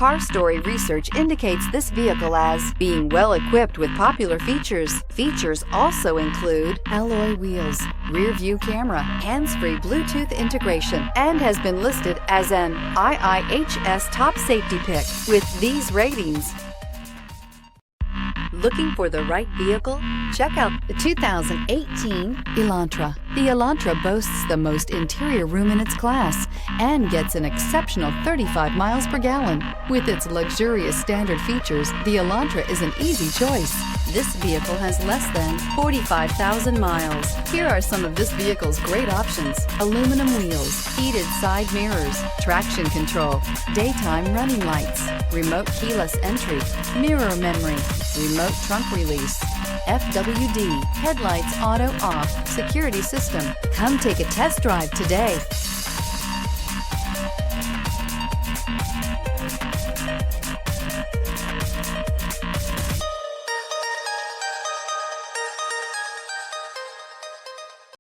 Car Story research indicates this vehicle as being well equipped with popular features. Features also include alloy wheels, rear view camera, hands-free Bluetooth integration, and has been listed as an IIHS top safety pick with these ratings. Looking for the right vehicle? Check out the 2018 Elantra. The Elantra boasts the most interior room in its class and gets an exceptional 35 miles per gallon. With its luxurious standard features, the Elantra is an easy choice. This vehicle has less than 45,000 miles. Here are some of this vehicle's great options: aluminum wheels, heated side mirrors, traction control, daytime running lights, remote keyless entry, mirror memory, remote trunk release, FWD, headlights auto off, security system. Come take a test drive today.